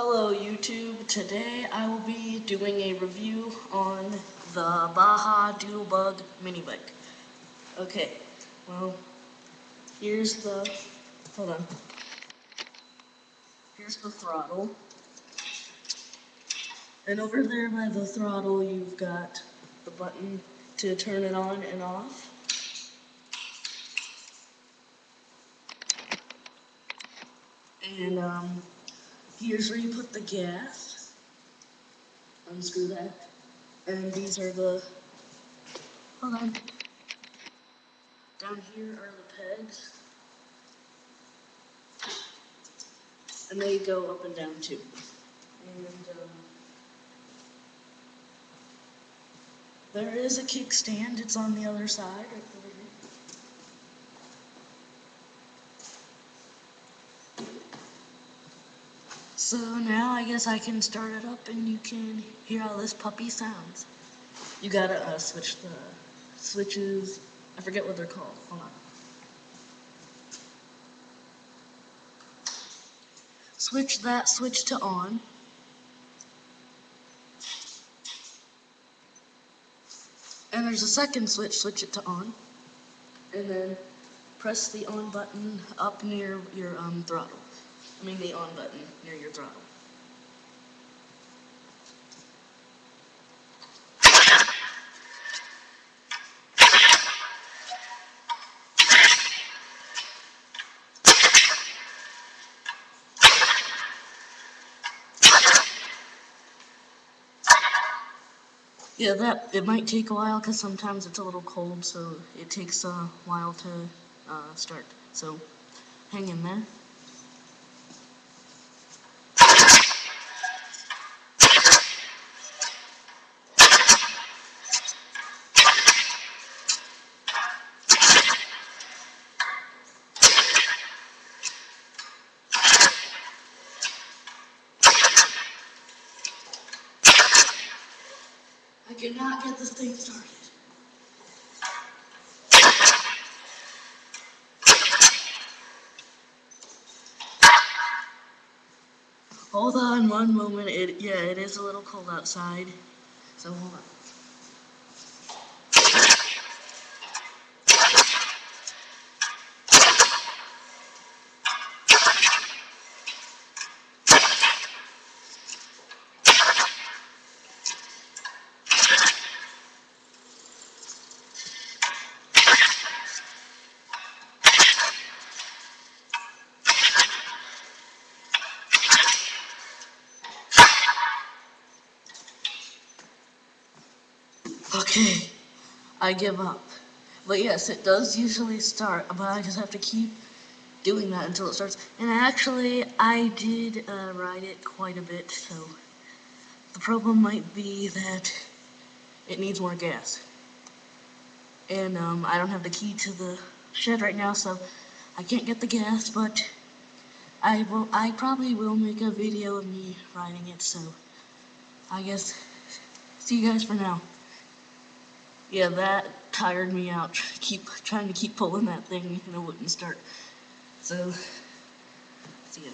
Hello YouTube, today I will be doing a review on the Baja Doodle mini bike. Okay, well, here's the throttle. And over there by the throttle you've got the button to turn it on and off. And here's where you put the gas. Unscrew that. And these are the, down here are the pegs. And they go up and down too. And there is a kickstand, it's on the other side, right over here. So now I guess I can start it up and you can hear how this puppy sounds. You gotta switch the switches, I forget what they're called, hold on. Switch that switch to on. And there's a second switch, switch it to on. And then press the on button up near your throttle. I mean the on button near your throttle. Yeah, it might take a while because sometimes it's a little cold, so it takes a while to start. So hang in there. I cannot get this thing started. Hold on one moment. It is a little cold outside. So hold on. Okay, I give up. But yes, it does usually start, but I just have to keep doing that until it starts. And actually, I did ride it quite a bit, so the problem might be that it needs more gas. And I don't have the key to the shed right now, so I can't get the gas, but I probably will make a video of me riding it, so I guess see you guys for now. Yeah, that tired me out. Trying to keep pulling that thing and it wouldn't start. So, see ya.